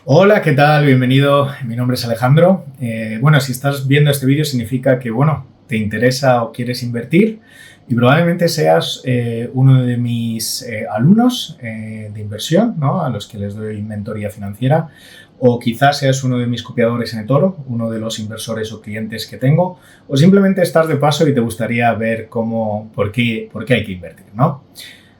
Hola, ¿qué tal? Bienvenido. Mi nombre es Alejandro. Si estás viendo este vídeo significa que, te interesa o quieres invertir y probablemente seas uno de mis alumnos de inversión, ¿no? A los que les doy mentoría financiera, o quizás seas uno de mis copiadores en eToro, uno de los inversores o clientes que tengo, o simplemente estás de paso y te gustaría ver por qué hay que invertir, ¿no?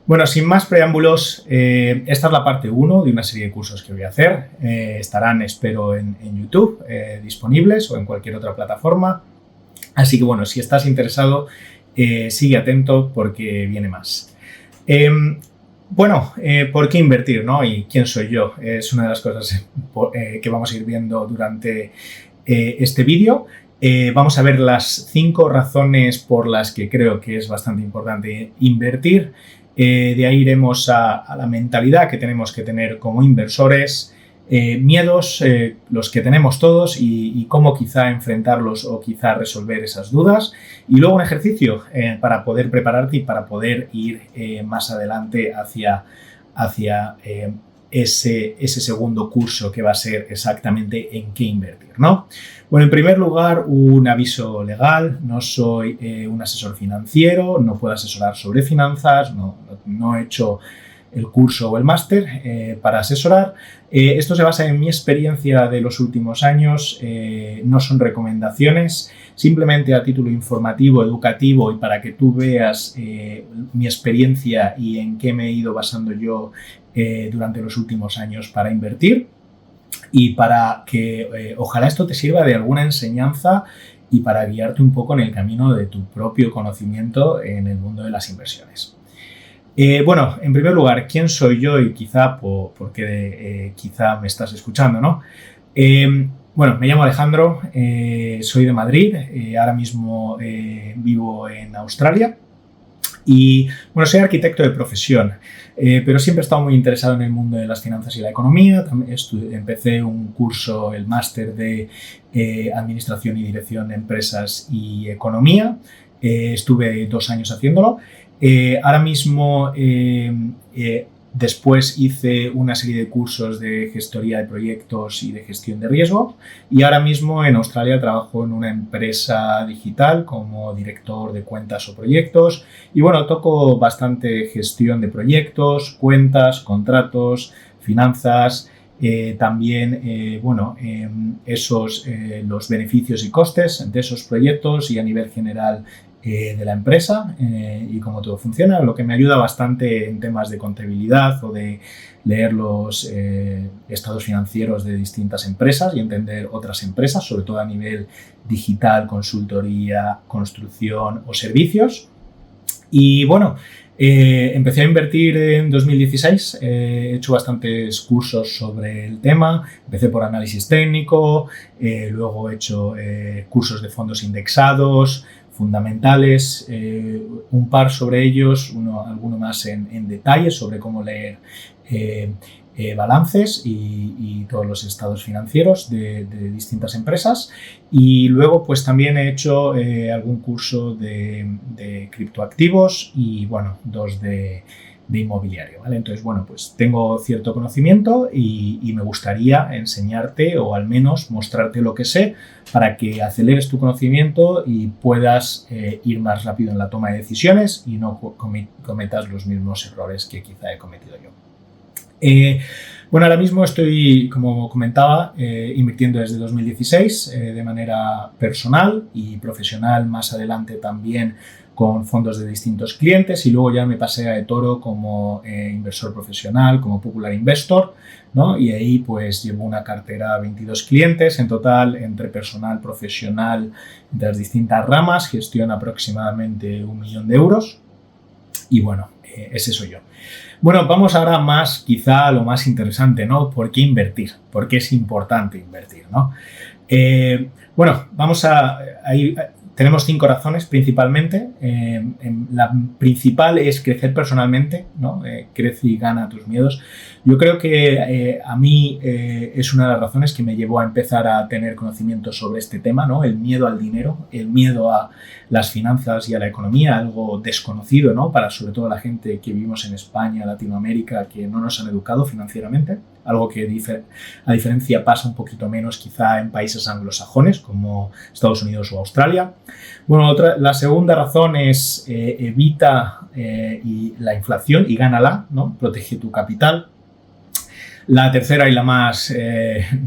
Bueno, sin más preámbulos, esta es la parte 1 de una serie de cursos que voy a hacer. Estarán, espero, en YouTube disponibles o en cualquier otra plataforma. Así que, si estás interesado, sigue atento porque viene más. ¿Por qué invertir, no? ¿Y quién soy yo? Es una de las cosas que vamos a ir viendo durante este vídeo. Vamos a ver las 5 razones por las que creo que es bastante importante invertir. De ahí iremos a la mentalidad que tenemos que tener como inversores, miedos, los que tenemos todos y cómo quizá enfrentarlos o quizá resolver esas dudas. Y luego un ejercicio para poder prepararte y para poder ir más adelante hacia ese segundo curso que va a ser exactamente en qué invertir, ¿no? Bueno, en primer lugar, un aviso legal. No soy un asesor financiero, no puedo asesorar sobre finanzas, no he hecho el curso o el máster para asesorar. Esto se basa en mi experiencia de los últimos años, no son recomendaciones, simplemente a título informativo, educativo y para que tú veas mi experiencia y en qué me he ido basando yo durante los últimos años para invertir y para que ojalá esto te sirva de alguna enseñanza y para guiarte un poco en el camino de tu propio conocimiento en el mundo de las inversiones. En primer lugar, ¿quién soy yo? Y quizá porque quizá me estás escuchando, ¿no? Me llamo Alejandro, soy de Madrid, ahora mismo vivo en Australia y, soy arquitecto de profesión, pero siempre he estado muy interesado en el mundo de las finanzas y la economía. Empecé un curso, el máster de Administración y Dirección de Empresas y Economía, estuve 2 años haciéndolo. Ahora mismo, después hice una serie de cursos de gestoría de proyectos y de gestión de riesgo y ahora mismo en Australia trabajo en una empresa digital como director de cuentas o proyectos y toco bastante gestión de proyectos, cuentas, contratos, finanzas, también los beneficios y costes de esos proyectos y a nivel general de la empresa y cómo todo funciona, lo que me ayuda bastante en temas de contabilidad o de leer los estados financieros de distintas empresas y entender otras empresas, sobre todo a nivel digital, consultoría, construcción o servicios. Y empecé a invertir en 2016, he hecho bastantes cursos sobre el tema, empecé por análisis técnico, luego he hecho cursos de fondos indexados, fundamentales, un par sobre ellos, alguno más en detalle sobre cómo leer balances y todos los estados financieros de distintas empresas. Y luego también he hecho algún curso de criptoactivos y 2 de inmobiliario, ¿vale? Entonces, tengo cierto conocimiento y me gustaría enseñarte o al menos mostrarte lo que sé para que aceleres tu conocimiento y puedas ir más rápido en la toma de decisiones y no cometas los mismos errores que quizá he cometido yo. Ahora mismo estoy, como comentaba, invirtiendo desde 2016 de manera personal y profesional, más adelante también con fondos de distintos clientes y luego ya me pasé a eToro como inversor profesional, como Popular Investor, ¿no? Y ahí llevo una cartera de 22 clientes en total, entre personal, profesional, de las distintas ramas, gestiono aproximadamente 1 millón de euros y ese soy yo. Vamos ahora quizá a lo más interesante, ¿no? ¿Por qué invertir? ¿Por qué es importante invertir, ¿no? Tenemos 5 razones principalmente. La principal es crecer personalmente, ¿no? Crece y gana tus miedos. Yo creo que a mí es una de las razones que me llevó a empezar a tener conocimiento sobre este tema, ¿no? El miedo al dinero, el miedo a las finanzas y a la economía, algo desconocido, ¿no? Para sobre todo la gente que vivimos en España, Latinoamérica, que no nos han educado financieramente. algo que a diferencia pasa un poquito menos quizá en países anglosajones como Estados Unidos o Australia. Bueno, la segunda razón es evita la inflación y gánala, ¿no? Protege tu capital. La tercera y la más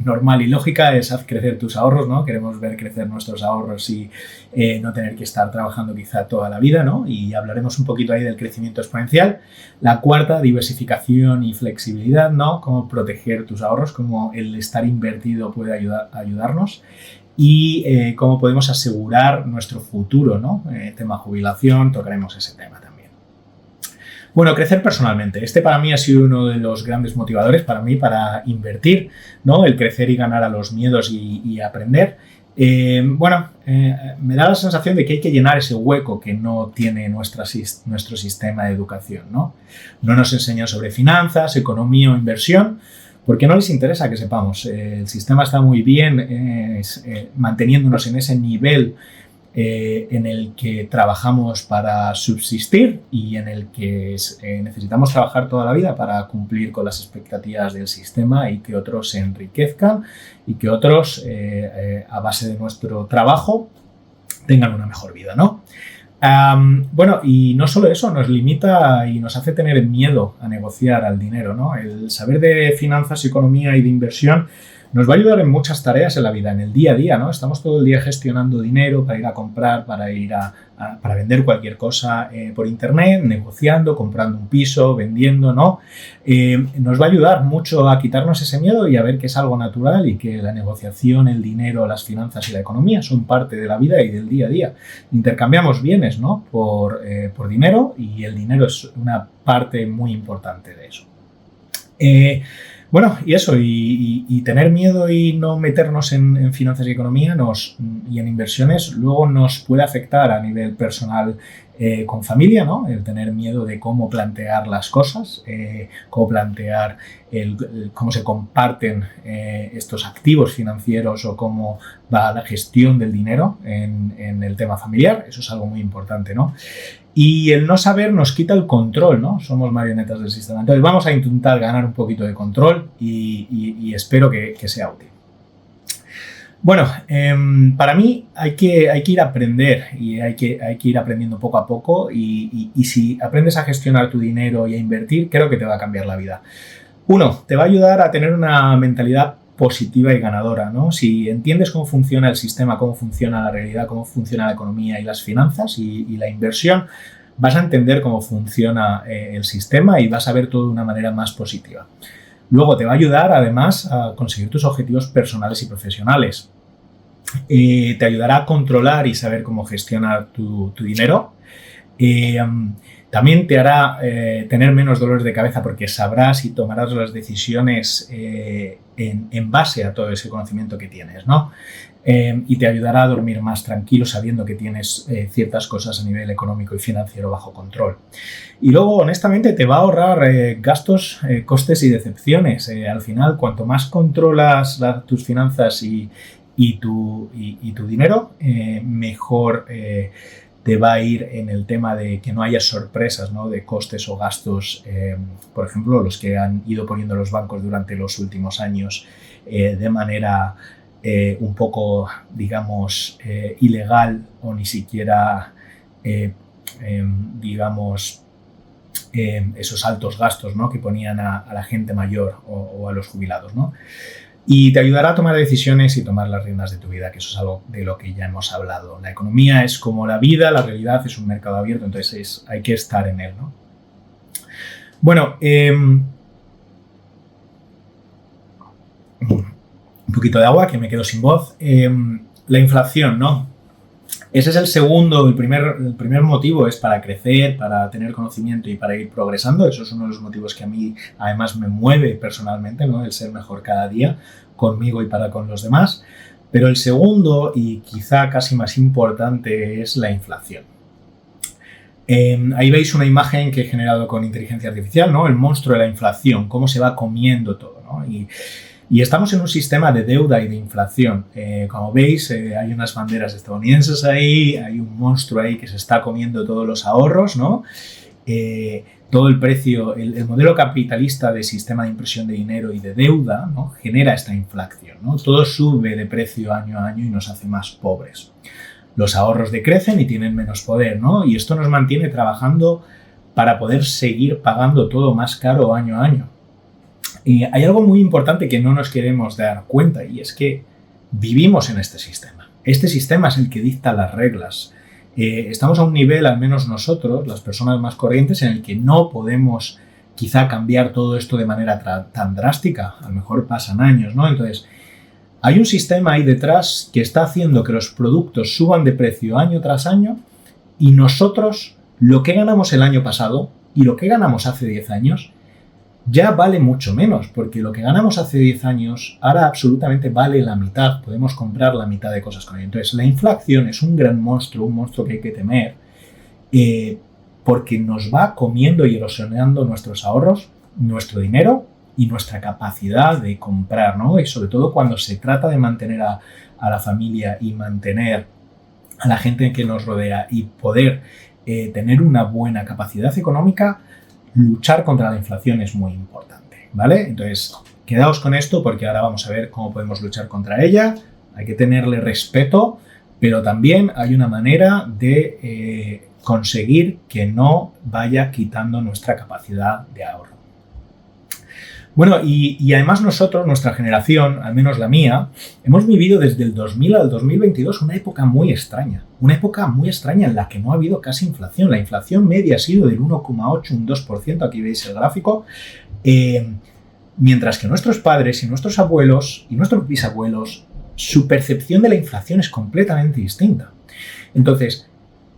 normal y lógica es haz crecer tus ahorros, ¿no? Queremos ver crecer nuestros ahorros y no tener que estar trabajando quizá toda la vida, ¿no? Y hablaremos un poquito ahí del crecimiento exponencial. La cuarta, diversificación y flexibilidad, ¿no? Cómo proteger tus ahorros, cómo el estar invertido puede ayudarnos. Y cómo podemos asegurar nuestro futuro, ¿no? Tema jubilación, tocaremos ese tema también. Bueno, crecer personalmente. Este para mí ha sido uno de los grandes motivadores para mí para invertir, ¿no? El crecer y ganar a los miedos y aprender. Me da la sensación de que hay que llenar ese hueco que no tiene nuestro sistema de educación, ¿no? No nos enseñan sobre finanzas, economía o inversión, porque no les interesa que sepamos. El sistema está muy bien manteniéndonos en ese nivel en el que trabajamos para subsistir y en el que necesitamos trabajar toda la vida para cumplir con las expectativas del sistema y que otros se enriquezcan y que otros, a base de nuestro trabajo, tengan una mejor vida, ¿no? Y no solo eso, nos limita y nos hace tener miedo a negociar al dinero, ¿no? El saber de finanzas, economía y de inversión nos va a ayudar en muchas tareas en la vida, en el día a día, ¿no? Estamos todo el día gestionando dinero para ir a comprar, para vender cualquier cosa por internet, negociando, comprando un piso, vendiendo, ¿no? Nos va a ayudar mucho a quitarnos ese miedo y a ver que es algo natural y que la negociación, el dinero, las finanzas y la economía son parte de la vida y del día a día. Intercambiamos bienes, ¿no? Por dinero y el dinero es una parte muy importante de eso. Y tener miedo y no meternos en finanzas y economía y en inversiones luego nos puede afectar a nivel personal con familia, ¿no? El tener miedo de cómo plantear las cosas, cómo plantear cómo se comparten estos activos financieros o cómo va la gestión del dinero en el tema familiar. Eso es algo muy importante, ¿no? Y el no saber nos quita el control, ¿no? Somos marionetas del sistema. Entonces vamos a intentar ganar un poquito de control y espero que sea útil. Bueno, para mí hay que ir a aprender y hay que ir aprendiendo poco a poco y si aprendes a gestionar tu dinero y a invertir, creo que te va a cambiar la vida. Uno, te va a ayudar a tener una mentalidad positiva y ganadora, ¿no? Si entiendes cómo funciona el sistema, cómo funciona la realidad, cómo funciona la economía y las finanzas y la inversión, vas a entender cómo funciona el sistema y vas a ver todo de una manera más positiva. Luego te va a ayudar además a conseguir tus objetivos personales y profesionales. Te ayudará a controlar y saber cómo gestionar tu dinero. También te hará tener menos dolores de cabeza porque sabrás y tomarás las decisiones en base a todo ese conocimiento que tienes, ¿no? Y te ayudará a dormir más tranquilo sabiendo que tienes ciertas cosas a nivel económico y financiero bajo control. Y luego, honestamente, te va a ahorrar gastos, costes y decepciones. Al final, cuanto más controlas tus finanzas y tu dinero, mejor te va a ir en el tema de que no haya sorpresas, ¿no? De costes o gastos, por ejemplo, los que han ido poniendo los bancos durante los últimos años de manera un poco, digamos, ilegal o ni siquiera, esos altos gastos, ¿no? Que ponían a la gente mayor o a los jubilados, ¿no? Y te ayudará a tomar decisiones y tomar las riendas de tu vida, que eso es algo de lo que ya hemos hablado. La economía es como la vida, la realidad es un mercado abierto, entonces hay que estar en él, ¿no? Bueno, un poquito de agua, que me quedo sin voz. La inflación, ¿no? Ese es el segundo, el primer motivo es para crecer, para tener conocimiento y para ir progresando. Eso es uno de los motivos que a mí además me mueve personalmente, ¿no? El ser mejor cada día conmigo y para con los demás. Pero el segundo y quizá casi más importante es la inflación. Ahí veis una imagen que he generado con inteligencia artificial, ¿no? El monstruo de la inflación, cómo se va comiendo todo, ¿no? Y estamos en un sistema de deuda y de inflación. Como veis, hay unas banderas estadounidenses ahí, hay un monstruo ahí que se está comiendo todos los ahorros, ¿no? todo el precio, el modelo capitalista de sistema de impresión de dinero y de deuda, ¿no?, genera esta inflación, ¿no? Todo sube de precio año a año y nos hace más pobres. Los ahorros decrecen y tienen menos poder, ¿no? Y esto nos mantiene trabajando para poder seguir pagando todo más caro año a año. Y hay algo muy importante que no nos queremos dar cuenta, y es que vivimos en este sistema. Este sistema es el que dicta las reglas. Estamos a un nivel, al menos nosotros, las personas más corrientes, en el que no podemos quizá cambiar todo esto de manera tan drástica. A lo mejor pasan años, ¿no? Entonces, hay un sistema ahí detrás que está haciendo que los productos suban de precio año tras año, y nosotros, lo que ganamos el año pasado y lo que ganamos hace 10 años, ya vale mucho menos, porque lo que ganamos hace 10 años ahora absolutamente vale la mitad. Podemos comprar la mitad de cosas con ello. Entonces, la inflación es un gran monstruo, un monstruo que hay que temer, porque nos va comiendo y erosionando nuestros ahorros, nuestro dinero y nuestra capacidad de comprar, ¿no? Y sobre todo cuando se trata de mantener a la familia y mantener a la gente que nos rodea y poder tener una buena capacidad económica, luchar contra la inflación es muy importante, ¿vale? Entonces, quedaos con esto porque ahora vamos a ver cómo podemos luchar contra ella. Hay que tenerle respeto, pero también hay una manera de conseguir que no vaya quitando nuestra capacidad de ahorro. Bueno, y además nosotros, nuestra generación, al menos la mía, hemos vivido desde el 2000 al 2022 una época muy extraña en la que no ha habido casi inflación. La inflación media ha sido del 1,8, un 2%, aquí veis el gráfico, mientras que nuestros padres y nuestros abuelos y nuestros bisabuelos, su percepción de la inflación es completamente distinta. Entonces,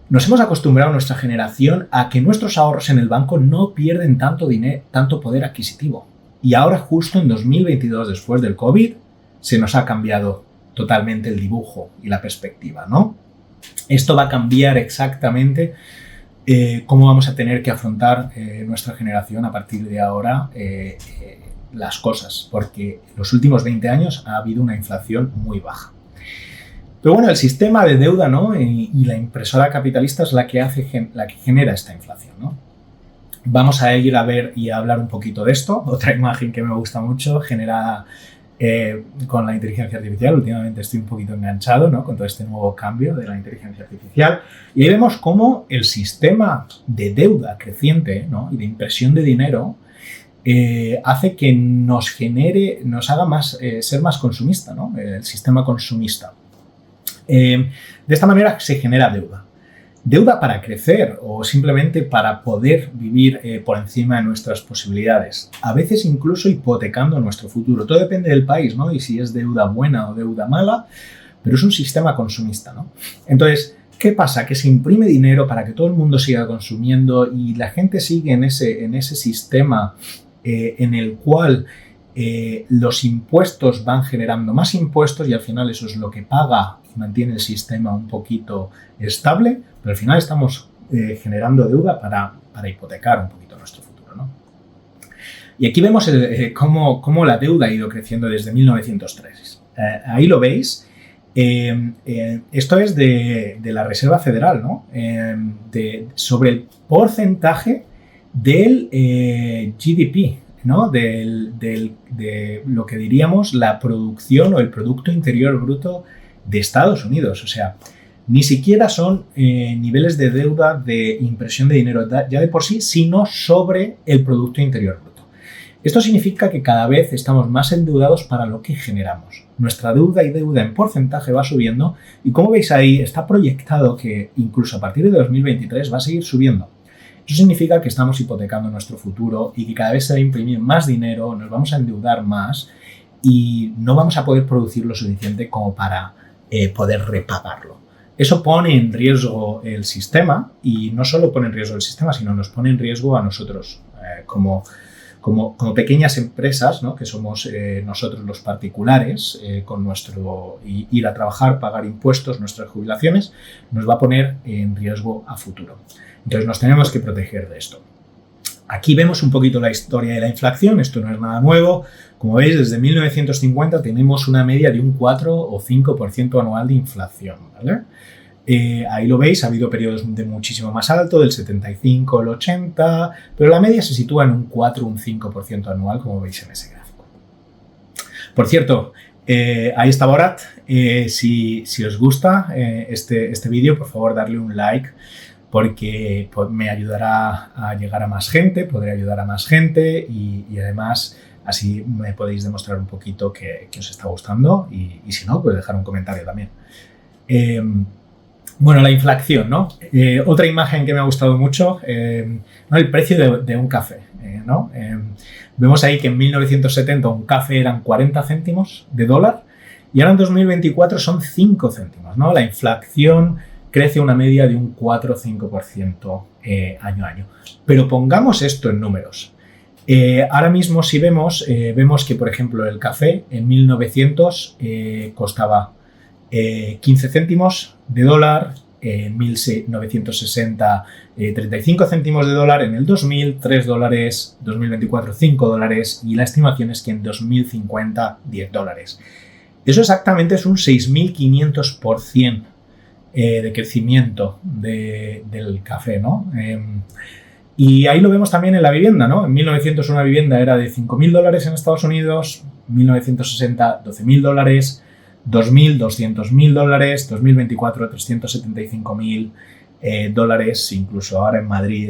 nos hemos acostumbrado, nuestra generación, a que nuestros ahorros en el banco no pierden tanto dinero, tanto poder adquisitivo. Y ahora, justo en 2022, después del COVID, se nos ha cambiado totalmente el dibujo y la perspectiva, ¿no? Esto va a cambiar exactamente cómo vamos a tener que afrontar nuestra generación a partir de ahora las cosas, porque en los últimos 20 años ha habido una inflación muy baja. Pero bueno, el sistema de deuda, ¿no?, y la impresora capitalista es la que genera esta inflación, ¿no? Vamos a ir a ver y a hablar un poquito de esto. Otra imagen que me gusta mucho, generada con la inteligencia artificial. Últimamente estoy un poquito enganchado, ¿no?, con todo este nuevo cambio de la inteligencia artificial. Y ahí vemos cómo el sistema de deuda creciente, ¿no?, y de impresión de dinero hace que nos haga más, ser más consumista, ¿no?, el sistema consumista. De esta manera se genera deuda. Deuda para crecer o simplemente para poder vivir por encima de nuestras posibilidades. A veces incluso hipotecando nuestro futuro. Todo depende del país, ¿no?, y si es deuda buena o deuda mala, pero es un sistema consumista, ¿no? Entonces, ¿qué pasa? Que se imprime dinero para que todo el mundo siga consumiendo y la gente sigue en ese sistema en el cual los impuestos van generando más impuestos y al final eso es lo que paga y mantiene el sistema un poquito estable, pero al final estamos generando deuda para hipotecar un poquito nuestro futuro, ¿no? Y aquí vemos cómo la deuda ha ido creciendo desde 1903. Ahí lo veis. Esto es de la Reserva Federal, ¿no? Sobre el porcentaje del GDP, ¿no?, de lo que diríamos la producción o el Producto Interior Bruto de Estados Unidos. O sea, ni siquiera son niveles de deuda de impresión de dinero ya de por sí, sino sobre el Producto Interior Bruto. Esto significa que cada vez estamos más endeudados para lo que generamos. Nuestra deuda en porcentaje va subiendo y, como veis ahí, está proyectado que incluso a partir de 2023 va a seguir subiendo. Eso significa que estamos hipotecando nuestro futuro y que cada vez se va a imprimir más dinero, nos vamos a endeudar más y no vamos a poder producir lo suficiente como para poder repagarlo. Eso pone en riesgo el sistema y no solo pone en riesgo el sistema, sino nos pone en riesgo a nosotros como pequeñas empresas, ¿no?, que somos nosotros los particulares, con nuestro ir a trabajar, pagar impuestos, nuestras jubilaciones, nos va a poner en riesgo a futuro. Entonces nos tenemos que proteger de esto. Aquí vemos un poquito la historia de la inflación. Esto no es nada nuevo. Como veis, desde 1950 tenemos una media de un 4 o 5% anual de inflación, ¿vale? Ahí lo veis, ha habido periodos de muchísimo más alto, del 75, el 80, pero la media se sitúa en un 4 o un 5% anual, como veis en ese gráfico. Por cierto, ahí está Borat. Si os gusta este vídeo, por favor, darle un like, porque me ayudará a llegar a más gente, podré ayudar a más gente y además así me podéis demostrar un poquito que os está gustando y si no, pues dejar un comentario también. Bueno, la inflación, ¿no? Otra imagen que me ha gustado mucho, ¿no? El precio de un café, ¿no? Vemos ahí que en 1970 un café eran 40 céntimos de dólar y ahora en 2024 son 5 céntimos, ¿no? La inflación crece una media de un 4 o 5% año a año. Pero pongamos esto en números. Ahora mismo si vemos que, por ejemplo, el café en 1900 costaba 15 céntimos de dólar, en 1960 35 céntimos de dólar, en el 2000 3 dólares, 2024 5 dólares y la estimación es que en 2050 10 dólares. Eso exactamente es un 6.500% de crecimiento del café, ¿no? Y ahí lo vemos también en la vivienda, ¿no? En 1900 una vivienda era de 5.000 dólares en Estados Unidos, 1960 12.000 dólares, 2000 200.000 dólares, 2024 375.000 dólares, incluso ahora en Madrid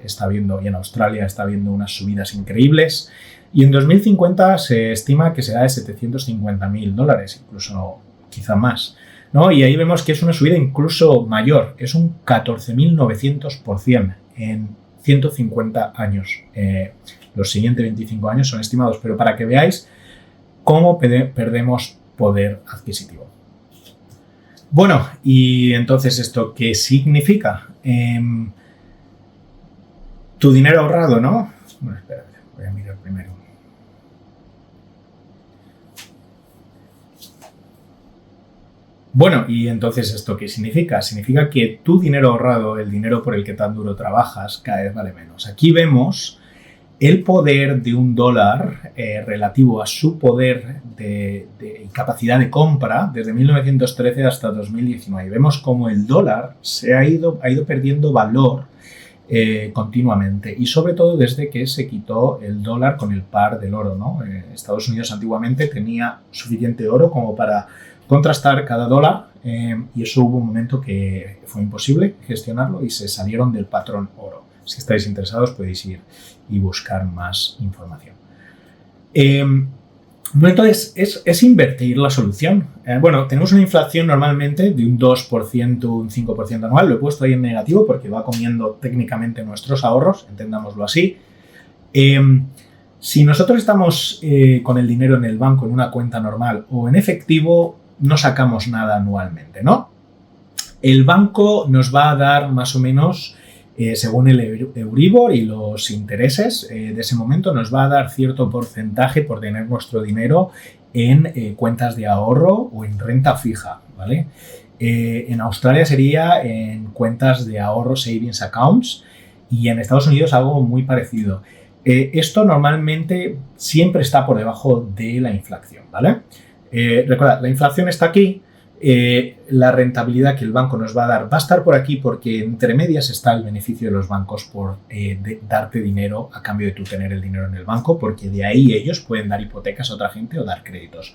está viendo y en Australia está viendo unas subidas increíbles y en 2050 se estima que será de 750.000 dólares, incluso quizá más, ¿no? Y ahí vemos que es una subida incluso mayor, es un 14.900% en 150 años. Los siguientes 25 años son estimados, pero para que veáis cómo perdemos poder adquisitivo. Bueno, y entonces, ¿esto qué significa? Tu dinero ahorrado, ¿no? Bueno, espérate, voy a mirar primero. Bueno, y entonces, ¿esto qué significa? Significa que tu dinero ahorrado, el dinero por el que tan duro trabajas, cada vez vale menos. Aquí vemos el poder de un dólar relativo a su poder de capacidad de compra desde 1913 hasta 2019. Vemos cómo el dólar ha ido perdiendo valor continuamente y sobre todo desde que se quitó el dólar con el par del oro, ¿no? Estados Unidos antiguamente tenía suficiente oro como para contrastar cada dólar y eso hubo un momento que fue imposible gestionarlo y se salieron del patrón oro. Si estáis interesados podéis ir y buscar más información. Entonces, ¿es invertir la solución? Bueno, tenemos una inflación normalmente de un 2%, un 5% anual. Lo he puesto ahí en negativo porque va comiendo técnicamente nuestros ahorros, entendámoslo así. Si nosotros estamos con el dinero en el banco, en una cuenta normal o en efectivo, no sacamos nada anualmente, ¿no? El banco nos va a dar más o menos, según el Euribor y los intereses de ese momento, nos va a dar cierto porcentaje por tener nuestro dinero en cuentas de ahorro o en renta fija, ¿vale? En Australia sería en cuentas de ahorro, savings accounts, y en Estados Unidos algo muy parecido. Esto normalmente siempre está por debajo de la inflación, ¿vale? Recuerda, la inflación está aquí, la rentabilidad que el banco nos va a dar va a estar por aquí porque entre medias está el beneficio de los bancos por darte dinero a cambio de tú tener el dinero en el banco, porque de ahí ellos pueden dar hipotecas a otra gente o dar créditos.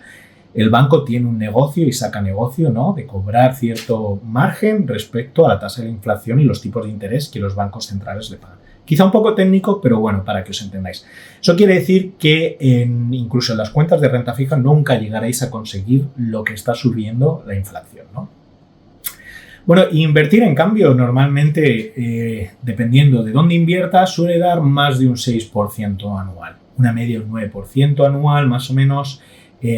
El banco tiene un negocio y saca negocio, ¿no?, de cobrar cierto margen respecto a la tasa de la inflación y los tipos de interés que los bancos centrales le pagan. Quizá un poco técnico, pero bueno, para que os entendáis. Eso quiere decir que incluso en las cuentas de renta fija nunca llegaréis a conseguir lo que está subiendo la inflación, ¿no? Bueno, invertir, en cambio, normalmente, dependiendo de dónde inviertas, suele dar más de un 6% anual. Una media de un 9% anual, más o menos,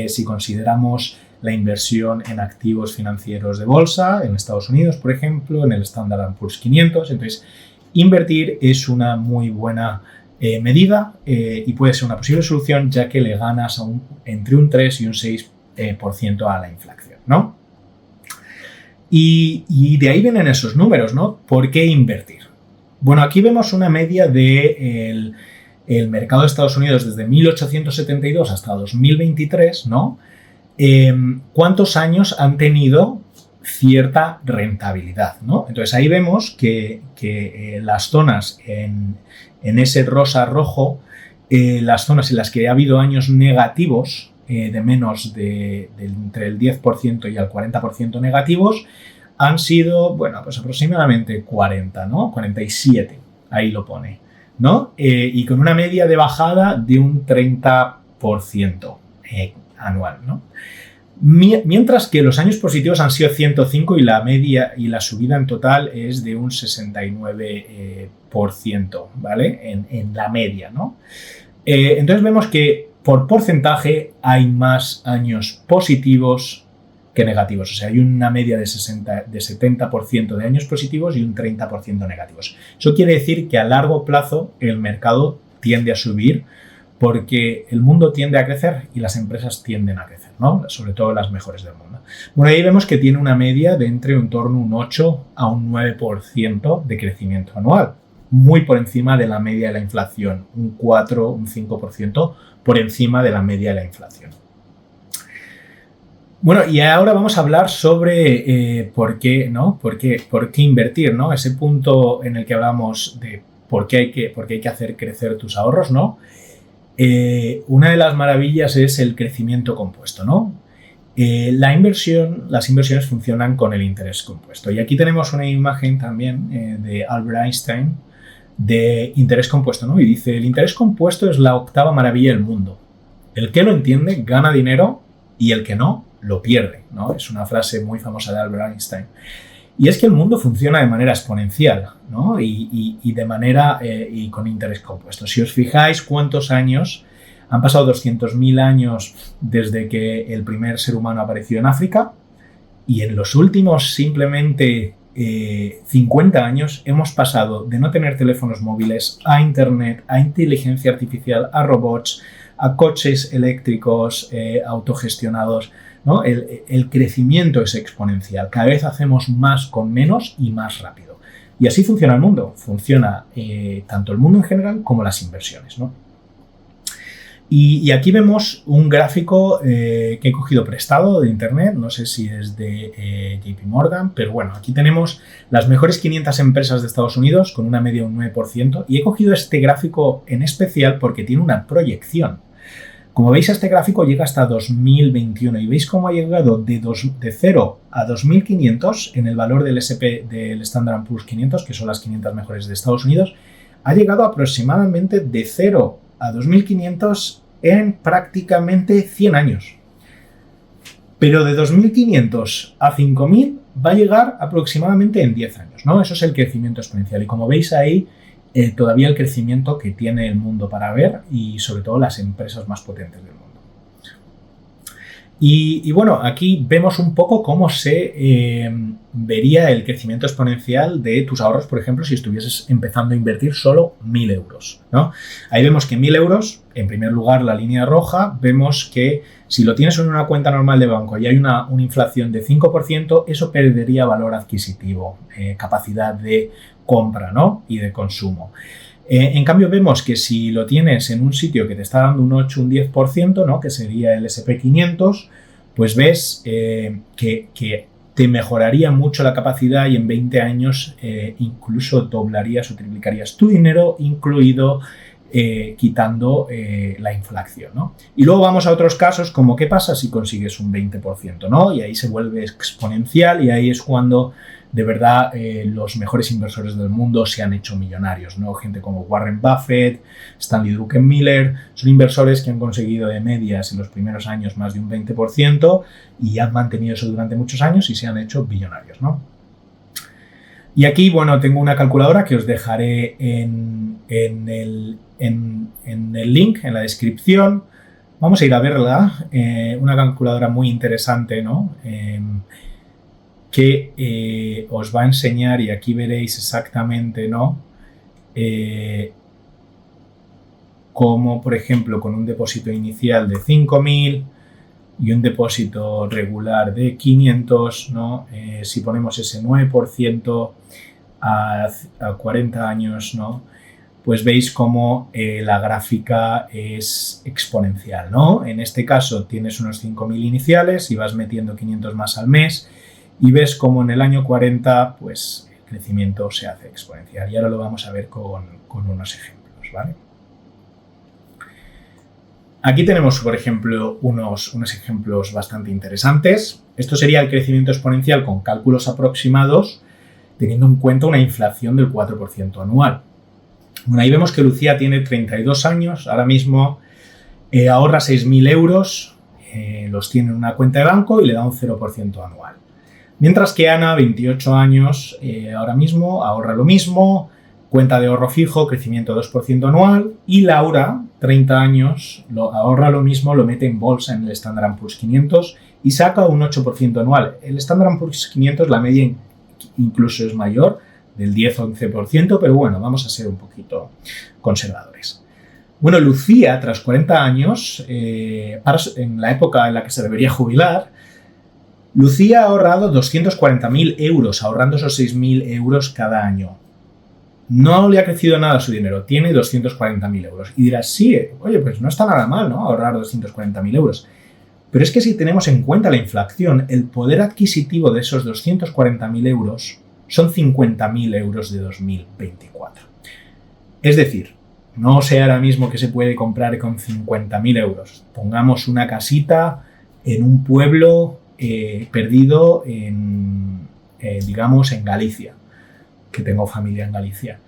si consideramos la inversión en activos financieros de bolsa, en Estados Unidos, por ejemplo, en el Standard & Poor's 500. Entonces, invertir es una muy buena medida y puede ser una posible solución, ya que le ganas entre un 3 y un 6% a la inflación, ¿no? Y de ahí vienen esos números, ¿no? ¿Por qué invertir? Bueno, aquí vemos una media del mercado de Estados Unidos desde 1872 hasta 2023, ¿no? ¿Cuántos años han tenido cierta rentabilidad, ¿no? Entonces ahí vemos que las zonas en ese rosa rojo, las zonas en las que ha habido años negativos, de menos entre el 10% y el 40% negativos, han sido, bueno, pues aproximadamente 40, ¿no? 47, ahí lo pone, ¿no? Y con una media de bajada de un 30% anual, ¿no? Mientras que los años positivos han sido 105 y la media y la subida en total es de un 69%, ¿vale? En la media, ¿no? Entonces vemos que por porcentaje hay más años positivos que negativos. O sea, hay una media de 70% de años positivos y un 30% negativos. Eso quiere decir que a largo plazo el mercado tiende a subir porque el mundo tiende a crecer y las empresas tienden a crecer, ¿no? Sobre todo las mejores del mundo. Bueno, ahí vemos que tiene una media de entre en torno a un 8 a un 9% de crecimiento anual, muy por encima de la media de la inflación, un 4, un 5% por encima de la media de la inflación. Bueno, y ahora vamos a hablar sobre por qué, ¿no? Por qué invertir, ¿no? Ese punto en el que hablamos de por qué hay que hacer crecer tus ahorros, ¿no? Una de las maravillas es el crecimiento compuesto, ¿no? Las inversiones funcionan con el interés compuesto. Y aquí tenemos una imagen también de Albert Einstein de interés compuesto, ¿no? Y dice, el interés compuesto es la octava maravilla del mundo. El que lo entiende gana dinero y el que no, lo pierde, ¿no? Es una frase muy famosa de Albert Einstein. Y es que el mundo funciona de manera exponencial, ¿no? Y de manera y con interés compuesto. Si os fijáis cuántos años, han pasado 200.000 años desde que el primer ser humano apareció en África y en los últimos simplemente 50 años hemos pasado de no tener teléfonos móviles a internet, a inteligencia artificial, a robots, a coches eléctricos autogestionados, ¿no? El crecimiento es exponencial. Cada vez hacemos más con menos y más rápido. Y así funciona el mundo. Funciona tanto el mundo en general como las inversiones, ¿no? Y aquí vemos un gráfico que he cogido prestado de internet, no sé si es de JP Morgan, pero bueno, aquí tenemos las mejores 500 empresas de Estados Unidos con una media de un 9% y he cogido este gráfico en especial porque tiene una proyección. Como veis, este gráfico llega hasta 2021 y veis cómo ha llegado de 0 a 2.500 en el valor del S&P, del Standard & Poor's 500, que son las 500 mejores de Estados Unidos, ha llegado aproximadamente de 0 a 2.500 en prácticamente 100 años. Pero de 2.500 a 5.000 va a llegar aproximadamente en 10 años, ¿no? Eso es el crecimiento exponencial. Y como veis ahí, todavía el crecimiento que tiene el mundo para ver y sobre todo las empresas más potentes del mundo. Y bueno, aquí vemos un poco cómo se vería el crecimiento exponencial de tus ahorros, por ejemplo, si estuvieses empezando a invertir solo 1.000 euros, ¿no? Ahí vemos que 1.000 euros, en primer lugar la línea roja, vemos que si lo tienes en una cuenta normal de banco y hay una inflación de 5%, eso perdería valor adquisitivo, capacidad de compra, ¿no? Y de consumo. En cambio vemos que si lo tienes en un sitio que te está dando un 8, un 10%, ¿no? Que sería el S&P 500, pues ves que te mejoraría mucho la capacidad y en 20 años incluso doblarías o triplicarías tu dinero, incluido quitando la inflación, ¿no? Y luego vamos a otros casos como qué pasa si consigues un 20%, ¿no? Y ahí se vuelve exponencial y ahí es cuando de verdad los mejores inversores del mundo se han hecho millonarios, ¿no? Gente como Warren Buffett, Stanley Druckenmiller, son inversores que han conseguido de medias en los primeros años más de un 20% y han mantenido eso durante muchos años y se han hecho billonarios, ¿no? Y aquí, bueno, tengo una calculadora que os dejaré en el link, en la descripción. Vamos a ir a verla, una calculadora muy interesante, ¿no? Que os va a enseñar, y aquí veréis exactamente, ¿no? Cómo, por ejemplo, con un depósito inicial de 5.000 y un depósito regular de 500, ¿no? Si ponemos ese 9% a 40 años, ¿no? Pues veis cómo la gráfica es exponencial, ¿no? En este caso tienes unos 5.000 iniciales y vas metiendo 500 más al mes y ves cómo en el año 40 pues, el crecimiento se hace exponencial. Y ahora lo vamos a ver con unos ejemplos, ¿vale? Aquí tenemos, por ejemplo, unos ejemplos bastante interesantes. Esto sería el crecimiento exponencial con cálculos aproximados, teniendo en cuenta una inflación del 4% anual. Bueno, ahí vemos que Lucía tiene 32 años, ahora mismo ahorra 6.000 euros, los tiene en una cuenta de banco y le da un 0% anual. Mientras que Ana, 28 años, ahora mismo ahorra lo mismo, cuenta de ahorro fijo, crecimiento 2% anual, y Laura, 30 años, ahorra lo mismo, lo mete en bolsa en el Standard & Poor's 500 y saca un 8% anual. El Standard & Poor's 500, la media incluso es mayor, del 10-11%, pero bueno, vamos a ser un poquito conservadores. Bueno, Lucía, tras 40 años, en la época en la que se debería jubilar, Lucía ha ahorrado 240.000 euros, ahorrando esos 6.000 euros cada año. No le ha crecido nada su dinero, tiene 240.000 euros. Y dirás, sí, oye, pues no está nada mal, ¿no? Ahorrar 240.000 euros. Pero es que si tenemos en cuenta la inflación, el poder adquisitivo de esos 240.000 euros son 50.000 euros de 2024. Es decir, no sé ahora mismo qué se puede comprar con 50.000 euros. Pongamos una casita en un pueblo perdido digamos, en Galicia, que tengo familia en Galicia.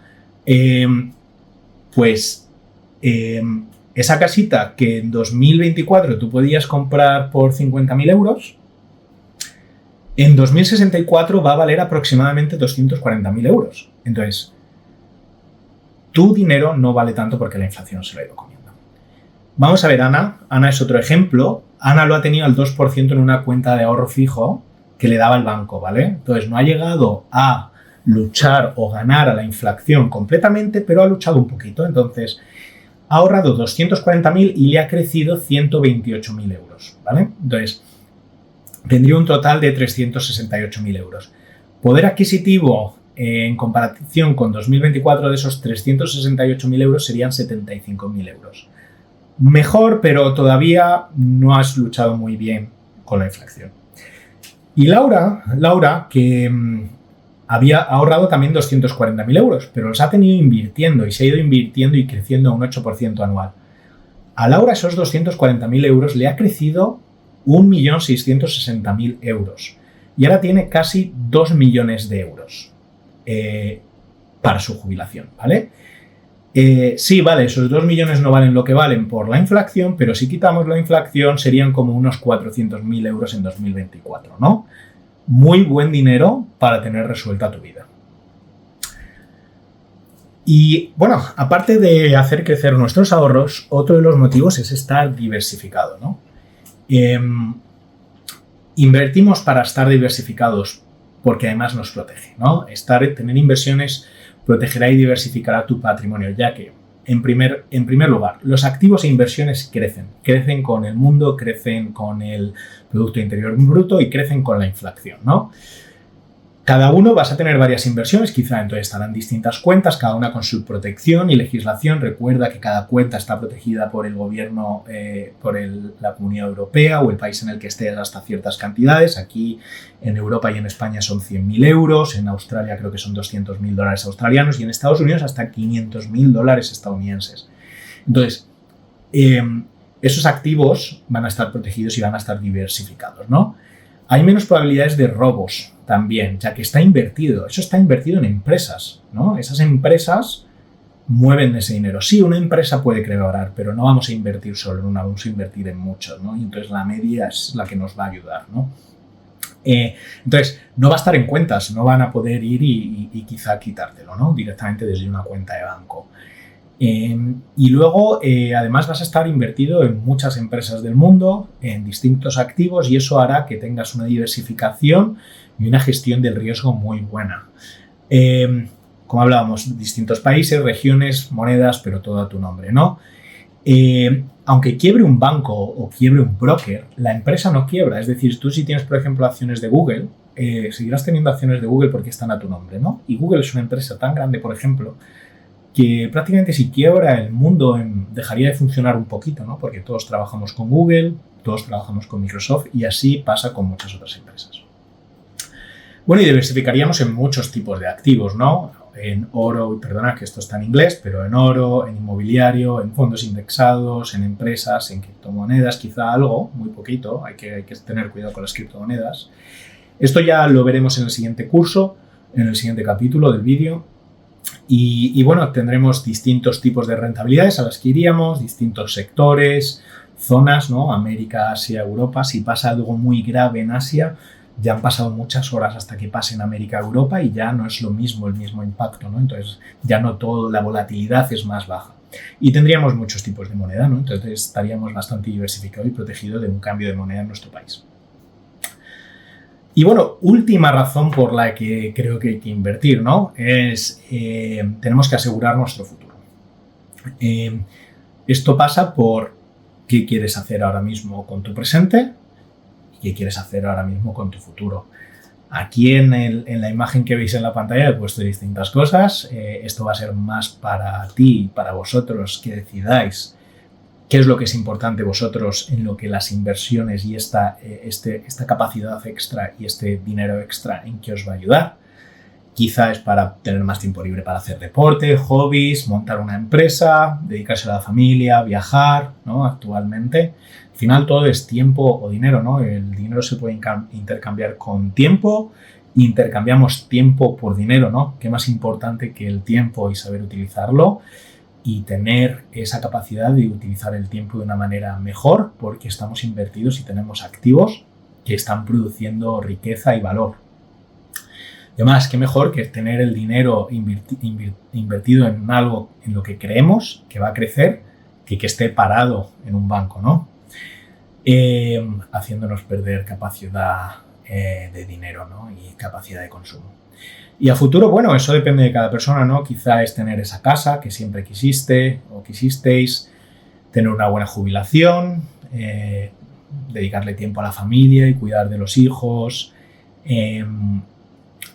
Esa casita que en 2024 tú podías comprar por 50.000 euros, en 2064 va a valer aproximadamente 240.000 euros. Entonces, tu dinero no vale tanto porque la inflación se lo ha ido comiendo. Vamos a ver Ana. Ana es otro ejemplo. Ana lo ha tenido al 2% en una cuenta de ahorro fijo que le daba el banco, ¿vale? Entonces, no ha llegado a luchar o ganar a la inflación completamente, pero ha luchado un poquito. Entonces, ha ahorrado 240.000 y le ha crecido 128.000 euros, ¿vale? Entonces, tendría un total de 368.000 euros. Poder adquisitivo en comparación con 2024 de esos 368.000 euros serían 75.000 euros. Mejor, pero todavía no has luchado muy bien con la inflación. Y Laura, que había ahorrado también 240.000 euros, pero los ha tenido invirtiendo y se ha ido invirtiendo y creciendo a un 8% anual. A Laura esos 240.000 euros le ha crecido 1.660.000 euros y ahora tiene casi 2 millones de euros para su jubilación, ¿vale? Sí, vale, esos 2 millones no valen lo que valen por la inflación, pero si quitamos la inflación serían como unos 400.000 euros en 2024, ¿no? Muy buen dinero para tener resuelta tu vida. Y bueno, aparte de hacer crecer nuestros ahorros, otro de los motivos es estar diversificado, ¿no? Invertimos para estar diversificados porque además nos protege, ¿no? Tener inversiones protegerá y diversificará tu patrimonio, ya que, en primer lugar, los activos e inversiones crecen con el mundo, crecen con el Producto Interior Bruto y crecen con la inflación, ¿no? Cada uno vas a tener varias inversiones, quizá entonces estarán distintas cuentas, cada una con su protección y legislación. Recuerda que cada cuenta está protegida por el gobierno, por la Comunidad Europea o el país en el que estés hasta ciertas cantidades. Aquí en Europa y en España son 100.000 euros, en Australia creo que son 200.000 dólares australianos y en Estados Unidos hasta 500.000 dólares estadounidenses. Entonces, esos activos van a estar protegidos y van a estar diversificados, ¿no? Hay menos probabilidades de robos también, ya que está invertido. Eso está invertido en empresas, ¿no? Esas empresas mueven ese dinero. Sí, una empresa puede quebrar, pero no vamos a invertir solo en una, vamos a invertir en muchas, ¿no? Y entonces la media es la que nos va a ayudar, ¿no? Entonces, no va a estar en cuentas, no van a poder ir y quizá quitártelo, ¿no? Directamente desde una cuenta de banco. Y luego, además, vas a estar invertido en muchas empresas del mundo, en distintos activos, y eso hará que tengas una diversificación y una gestión del riesgo muy buena. Como hablábamos, distintos países, regiones, monedas, pero todo a tu nombre, ¿no? Aunque quiebre un banco o quiebre un broker, la empresa no quiebra. Es decir, tú si tienes, por ejemplo, acciones de Google, seguirás teniendo acciones de Google porque están a tu nombre, ¿no? Y Google es una empresa tan grande, por ejemplo, que prácticamente si quiebra el mundo dejaría de funcionar un poquito, ¿no? Porque todos trabajamos con Google, todos trabajamos con Microsoft y así pasa con muchas otras empresas. Bueno, y diversificaríamos en muchos tipos de activos, ¿no? En oro, perdona que esto está en inglés, pero en oro, en inmobiliario, en fondos indexados, en empresas, en criptomonedas, quizá algo, muy poquito, hay que tener cuidado con las criptomonedas. Esto ya lo veremos en el siguiente curso, en el siguiente capítulo del vídeo. Y bueno, tendremos distintos tipos de rentabilidades a las que iríamos, distintos sectores, zonas, ¿no? América, Asia, Europa. Si pasa algo muy grave en Asia, ya han pasado muchas horas hasta que pase en América, Europa y ya no es lo mismo, el mismo impacto, ¿no? Entonces ya no todo, la volatilidad es más baja. Y tendríamos muchos tipos de moneda, ¿no? Entonces estaríamos bastante diversificados y protegidos de un cambio de moneda en nuestro país. Y bueno, última razón por la que creo que hay que invertir, ¿no? Es tenemos que asegurar nuestro futuro. Esto pasa por qué quieres hacer ahora mismo con tu presente y qué quieres hacer ahora mismo con tu futuro. Aquí en la imagen que veis en la pantalla he puesto distintas cosas. Esto va a ser más para ti, para vosotros que decidáis qué es lo que es importante vosotros en lo que las inversiones y esta capacidad extra y este dinero extra en qué os va a ayudar. Quizá es para tener más tiempo libre para hacer deporte, hobbies, montar una empresa, dedicarse a la familia, viajar, ¿no? Actualmente. Al final todo es tiempo o dinero, ¿no? El dinero se puede intercambiar con tiempo, intercambiamos tiempo por dinero, ¿no? ¿Qué más importante que el tiempo y saber utilizarlo? Y tener esa capacidad de utilizar el tiempo de una manera mejor porque estamos invertidos y tenemos activos que están produciendo riqueza y valor. Y además, qué mejor que tener el dinero invertido en algo en lo que creemos que va a crecer que esté parado en un banco, ¿no? Haciéndonos perder capacidad de dinero, ¿no? Y capacidad de consumo. Y a futuro, bueno, eso depende de cada persona, ¿no? Quizá es tener esa casa que siempre quisiste o quisisteis, tener una buena jubilación, dedicarle tiempo a la familia y cuidar de los hijos,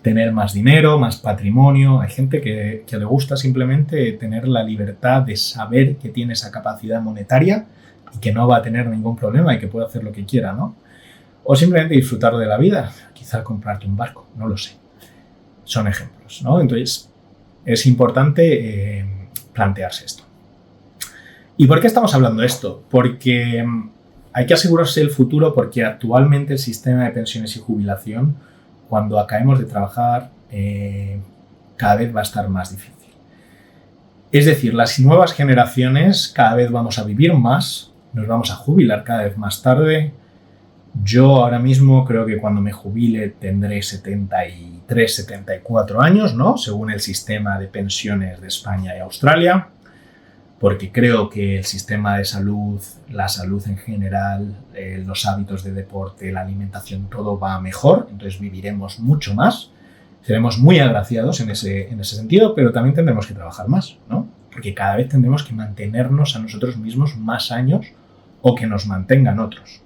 tener más dinero, más patrimonio. Hay gente que le gusta simplemente tener la libertad de saber que tiene esa capacidad monetaria y que no va a tener ningún problema y que puede hacer lo que quiera, ¿no? O simplemente disfrutar de la vida, quizá comprarte un barco, no lo sé. Son ejemplos, ¿no? Entonces, es importante plantearse esto. ¿Y por qué estamos hablando de esto? Porque hay que asegurarse el futuro porque actualmente el sistema de pensiones y jubilación, cuando acabemos de trabajar, cada vez va a estar más difícil. Es decir, las nuevas generaciones cada vez vamos a vivir más, nos vamos a jubilar cada vez más tarde. Yo ahora mismo creo que cuando me jubile tendré 73, 74 años, ¿no? Según el sistema de pensiones de España y Australia, porque creo que el sistema de salud, la salud en general, los hábitos de deporte, la alimentación, todo va mejor, entonces viviremos mucho más, seremos muy agraciados en ese sentido, pero también tendremos que trabajar más, ¿no? Porque cada vez tendremos que mantenernos a nosotros mismos más años o que nos mantengan otros.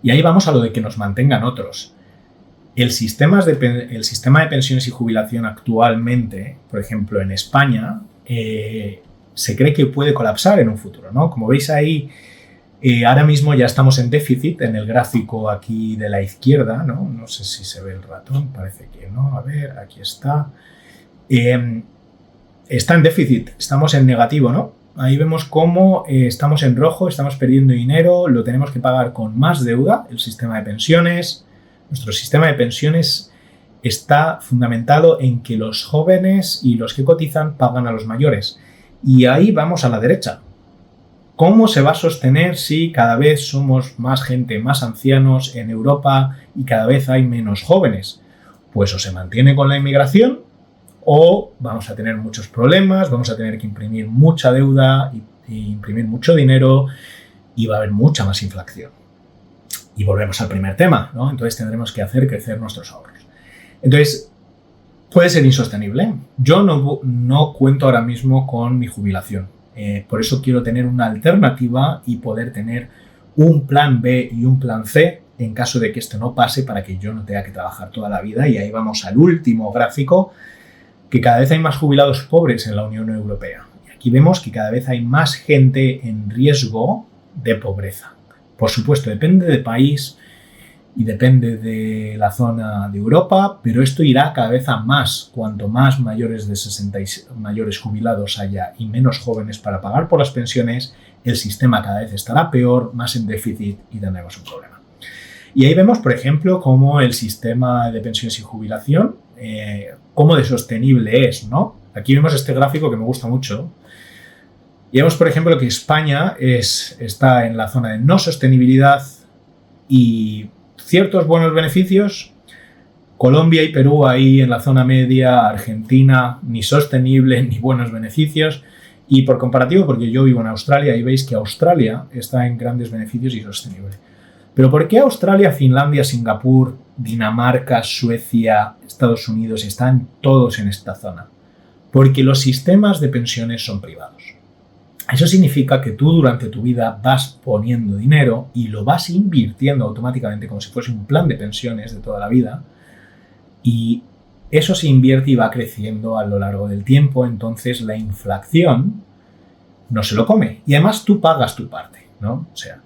Y ahí vamos a lo de que nos mantengan otros. El sistema de pensiones y jubilación actualmente, por ejemplo, en España, se cree que puede colapsar en un futuro, ¿no? Como veis ahí, ahora mismo ya estamos en déficit en el gráfico aquí de la izquierda, ¿no? No sé si se ve el ratón, parece que no. A ver, aquí está. Está en déficit, estamos en negativo, ¿no? Ahí vemos cómo estamos en rojo, estamos perdiendo dinero, lo tenemos que pagar con más deuda, el sistema de pensiones. Nuestro sistema de pensiones está fundamentado en que los jóvenes y los que cotizan pagan a los mayores. Y ahí vamos a la derecha. ¿Cómo se va a sostener si cada vez somos más gente, más ancianos en Europa y cada vez hay menos jóvenes? Pues o se mantiene con la inmigración o vamos a tener muchos problemas, vamos a tener que imprimir mucha deuda y imprimir mucho dinero y va a haber mucha más inflación. Y volvemos al primer tema, ¿no? Entonces tendremos que hacer crecer nuestros ahorros. Entonces, puede ser insostenible. Yo no cuento ahora mismo con mi jubilación. Por eso quiero tener una alternativa y poder tener un plan B y un plan C en caso de que esto no pase para que yo no tenga que trabajar toda la vida. Y ahí vamos al último gráfico, que cada vez hay más jubilados pobres en la Unión Europea. Y aquí vemos que cada vez hay más gente en riesgo de pobreza. Por supuesto, depende del país y depende de la zona de Europa, pero esto irá cada vez a más. Cuanto más mayores de 60 mayores jubilados haya y menos jóvenes para pagar por las pensiones, el sistema cada vez estará peor, más en déficit y tendremos un problema. Y ahí vemos, por ejemplo, cómo el sistema de pensiones y jubilación, cómo de sostenible es, ¿no? Aquí vemos este gráfico que me gusta mucho. Y vemos, por ejemplo, que España está en la zona de no sostenibilidad y ciertos buenos beneficios. Colombia y Perú ahí en la zona media, Argentina ni sostenible ni buenos beneficios. Y por comparativo, porque yo vivo en Australia y veis que Australia está en grandes beneficios y sostenible. Pero ¿por qué Australia, Finlandia, Singapur, Dinamarca, Suecia, Estados Unidos están todos en esta zona? Porque los sistemas de pensiones son privados. Eso significa que tú durante tu vida vas poniendo dinero y lo vas invirtiendo automáticamente como si fuese un plan de pensiones de toda la vida, y eso se invierte y va creciendo a lo largo del tiempo. Entonces la inflación no se lo come y además tú pagas tu parte, ¿no? O sea,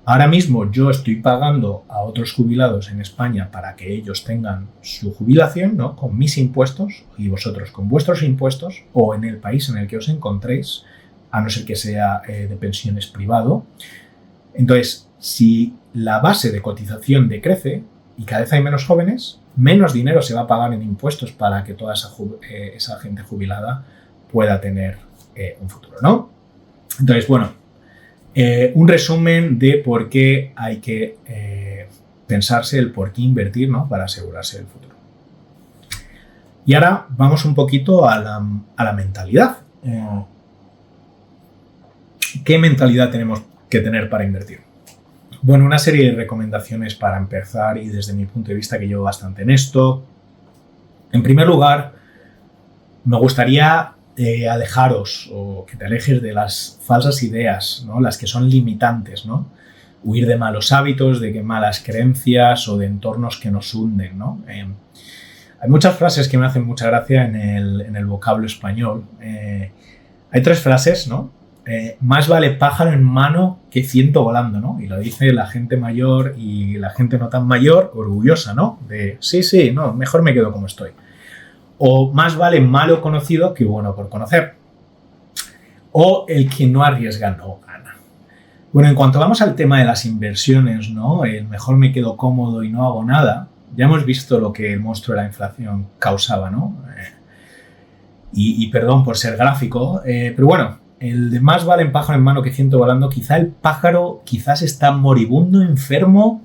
ahora mismo yo estoy pagando a otros jubilados en España para que ellos tengan su jubilación, ¿no? Con mis impuestos, y vosotros con vuestros impuestos, o en el país en el que os encontréis, a no ser que sea de pensiones privado. Entonces, si la base de cotización decrece y cada vez hay menos jóvenes, menos dinero se va a pagar en impuestos para que toda esa gente jubilada pueda tener un futuro, ¿no? Entonces, bueno, un resumen de por qué hay que pensarse el por qué invertir, ¿no? Para asegurarse el futuro. Y ahora vamos un poquito a la mentalidad. ¿Qué mentalidad tenemos que tener para invertir? Bueno, una serie de recomendaciones para empezar y desde mi punto de vista que llevo bastante en esto. En primer lugar, me gustaría alejaros o que te alejes de las falsas ideas, ¿no? Las que son limitantes, ¿no? Huir de malos hábitos, de malas creencias o de entornos que nos hunden, ¿no? Hay muchas frases que me hacen mucha gracia en el vocablo español. Hay 3 frases, ¿no? Más vale pájaro en mano que ciento volando, ¿no? Y lo dice la gente mayor y la gente no tan mayor, orgullosa, ¿no? De sí, no, mejor me quedo como estoy. O más vale malo conocido que bueno por conocer. O el que no arriesga no gana. Bueno, en cuanto vamos al tema de las inversiones, ¿no? El mejor me quedo cómodo y no hago nada. Ya hemos visto lo que el monstruo de la inflación causaba, ¿no? Y perdón por ser gráfico, pero bueno, el de más vale pájaro en mano que ciento volando, quizá el pájaro está moribundo, enfermo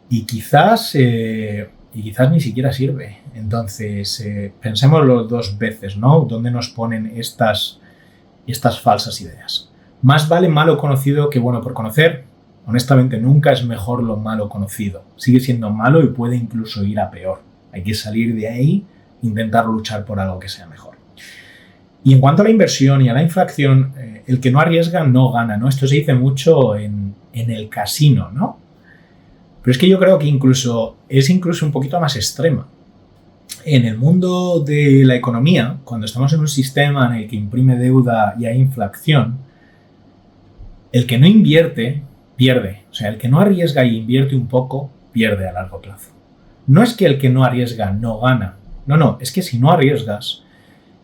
y quizás ni siquiera sirve. Entonces, pensémoslo 2 veces, ¿no? ¿Dónde nos ponen estas falsas ideas? Más vale malo conocido que bueno por conocer. Honestamente, nunca es mejor lo malo conocido. Sigue siendo malo y puede incluso ir a peor. Hay que salir de ahí e intentar luchar por algo que sea mejor. Y en cuanto a la inversión y a la inflación, el que no arriesga no gana, ¿no? Esto se dice mucho en el casino, ¿no? Pero es que yo creo que es incluso un poquito más extrema. En el mundo de la economía, cuando estamos en un sistema en el que imprime deuda y hay inflación, el que no invierte pierde. O sea, el que no arriesga y invierte un poco pierde a largo plazo. No es que el que no arriesga no gana. No, es que si no arriesgas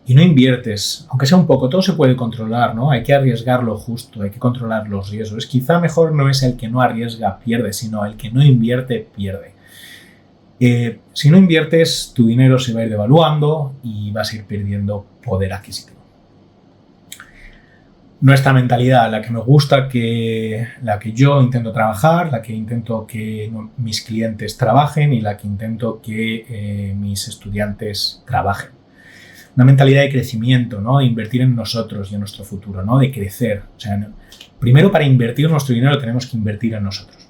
y no inviertes, aunque sea un poco, todo se puede controlar, ¿no? Hay que arriesgar lo justo, hay que controlar los riesgos. Quizá mejor no es el que no arriesga pierde, sino el que no invierte pierde. Si no inviertes, tu dinero se va a ir devaluando y vas a ir perdiendo poder adquisitivo. Nuestra mentalidad, la que me gusta, la que yo intento trabajar, la que intento que mis clientes trabajen y la que intento que mis estudiantes trabajen. Una mentalidad de crecimiento, ¿no? De invertir en nosotros y en nuestro futuro, ¿no? De crecer. O sea, primero, para invertir nuestro dinero tenemos que invertir en nosotros.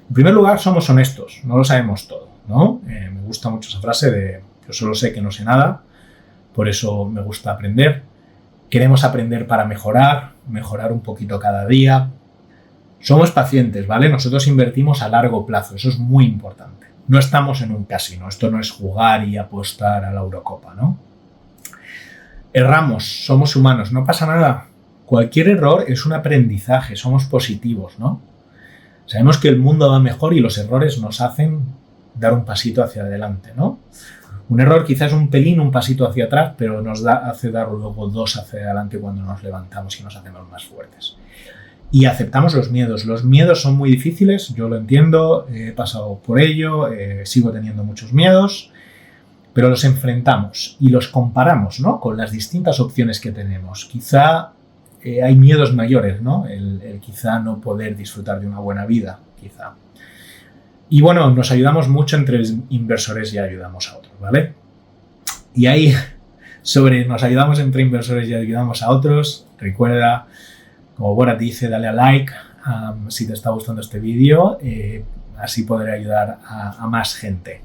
En primer lugar, somos honestos, no lo sabemos todo, ¿no? Me gusta mucho esa frase de yo solo sé que no sé nada, por eso me gusta aprender. Queremos aprender para mejorar un poquito cada día. Somos pacientes, ¿vale? Nosotros invertimos a largo plazo, eso es muy importante. No estamos en un casino, esto no es jugar y apostar a la Eurocopa, ¿no? Erramos, somos humanos, no pasa nada. Cualquier error es un aprendizaje, somos positivos, ¿no? Sabemos que el mundo va mejor y los errores nos hacen dar un pasito hacia adelante, ¿no? Un error quizás un pelín, un pasito hacia atrás, pero nos hace dar luego 2 hacia adelante cuando nos levantamos y nos hacemos más fuertes. Y aceptamos los miedos. Los miedos son muy difíciles, yo lo entiendo, he pasado por ello, sigo teniendo muchos miedos, pero los enfrentamos y los comparamos, ¿no?, con las distintas opciones que tenemos. Quizá hay miedos mayores, ¿no? El quizá no poder disfrutar de una buena vida, quizá. Y bueno, nos ayudamos mucho entre inversores y ayudamos a otros, ¿vale? Y ahí, sobre nos ayudamos entre inversores y ayudamos a otros, recuerda, como Borat dice, dale a like si te está gustando este vídeo, así podré ayudar a más gente.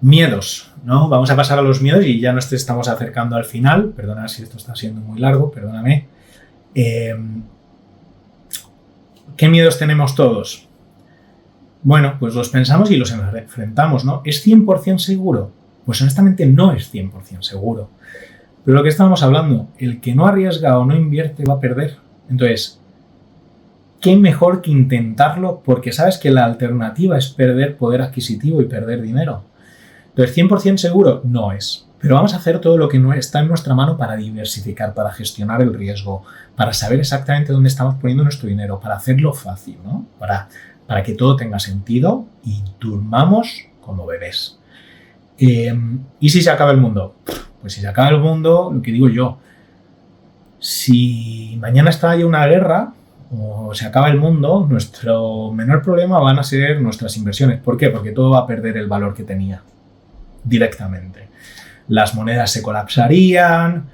Miedos, ¿no? Vamos a pasar a los miedos y ya nos estamos acercando al final. Perdona si esto está siendo muy largo, perdóname. ¿Qué miedos tenemos todos? Bueno, pues los pensamos y los enfrentamos, ¿no? ¿Es 100% seguro? Pues honestamente no es 100% seguro. Pero lo que estábamos hablando, el que no arriesga o no invierte va a perder. Entonces, ¿qué mejor que intentarlo? Porque sabes que la alternativa es perder poder adquisitivo y perder dinero. Entonces, ¿100% seguro? No es. Pero vamos a hacer todo lo que no está en nuestra mano para diversificar, para gestionar el riesgo, para saber exactamente dónde estamos poniendo nuestro dinero, para hacerlo fácil, ¿no? Para que todo tenga sentido y durmamos como bebés. ¿Y si se acaba el mundo? Pues si se acaba el mundo, lo que digo yo, si mañana estalla una guerra o se acaba el mundo, nuestro menor problema van a ser nuestras inversiones. ¿Por qué? Porque todo va a perder el valor que tenía directamente. Las monedas se colapsarían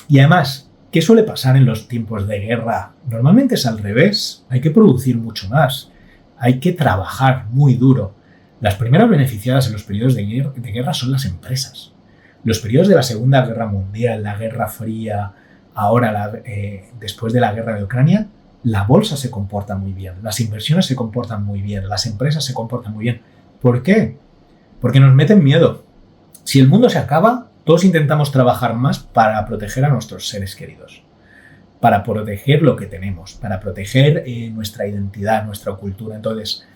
y además, ¿qué suele pasar en los tiempos de guerra? Normalmente es al revés, hay que producir mucho más, hay que trabajar muy duro. Las primeras beneficiadas en los periodos de guerra son las empresas. Los periodos de la Segunda Guerra Mundial, la Guerra Fría, ahora después de la guerra de Ucrania, la bolsa se comporta muy bien, las inversiones se comportan muy bien, las empresas se comportan muy bien. ¿Por qué? Porque nos meten miedo. Si el mundo se acaba, todos intentamos trabajar más para proteger a nuestros seres queridos, para proteger lo que tenemos, para proteger nuestra identidad, nuestra cultura. Entonces,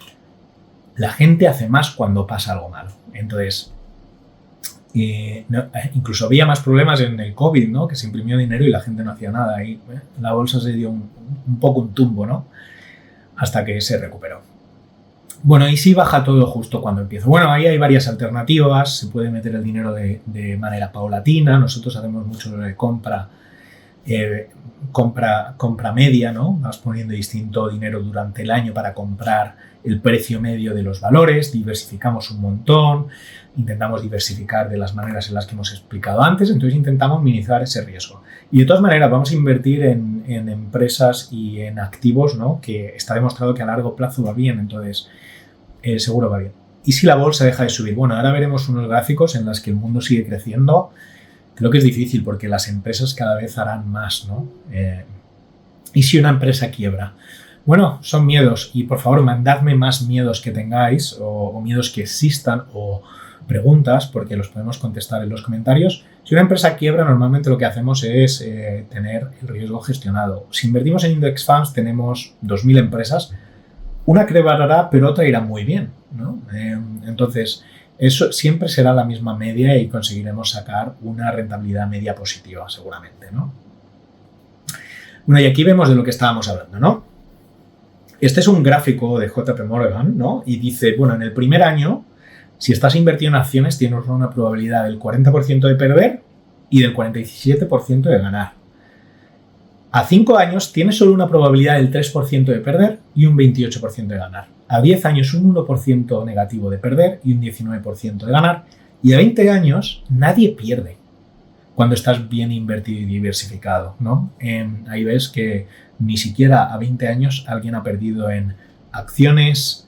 la gente hace más cuando pasa algo malo. Entonces, incluso había más problemas en el COVID, ¿no? Que se imprimió dinero y la gente no hacía nada. Y la bolsa se dio un poco un tumbo, ¿no? Hasta que se recuperó. Bueno, ¿y si baja todo justo cuando empieza? Bueno, ahí hay varias alternativas. Se puede meter el dinero de manera paulatina. Nosotros hacemos mucho de compra media, ¿no? Vas poniendo distinto dinero durante el año para comprar el precio medio de los valores, diversificamos un montón, intentamos diversificar de las maneras en las que hemos explicado antes, entonces intentamos minimizar ese riesgo. Y de todas maneras vamos a invertir en empresas y en activos, ¿no? Que está demostrado que a largo plazo va bien, entonces seguro va bien. ¿Y si la bolsa deja de subir? Bueno, ahora veremos unos gráficos en los que el mundo sigue creciendo. Creo que es difícil porque las empresas cada vez harán más, ¿no? ¿Y si una empresa quiebra? Bueno, son miedos y por favor mandadme más miedos que tengáis o miedos que existan o preguntas porque los podemos contestar en los comentarios. Si una empresa quiebra, normalmente lo que hacemos es tener el riesgo gestionado. Si invertimos en Index Funds, tenemos 2.000 empresas. Una quebrará, pero otra irá muy bien, ¿no? Entonces, eso siempre será la misma media y conseguiremos sacar una rentabilidad media positiva, seguramente, ¿no? Bueno, y aquí vemos de lo que estábamos hablando, ¿no? Este es un gráfico de JP Morgan, ¿no? Y dice, bueno, en el primer año, si estás invertido en acciones, tienes una probabilidad del 40% de perder y del 47% de ganar. A 5 años tienes solo una probabilidad del 3% de perder y un 28% de ganar. A 10 años un 1% negativo de perder y un 19% de ganar. Y a 20 años nadie pierde cuando estás bien invertido y diversificado, ¿no? Ahí ves que ni siquiera a 20 años alguien ha perdido en acciones,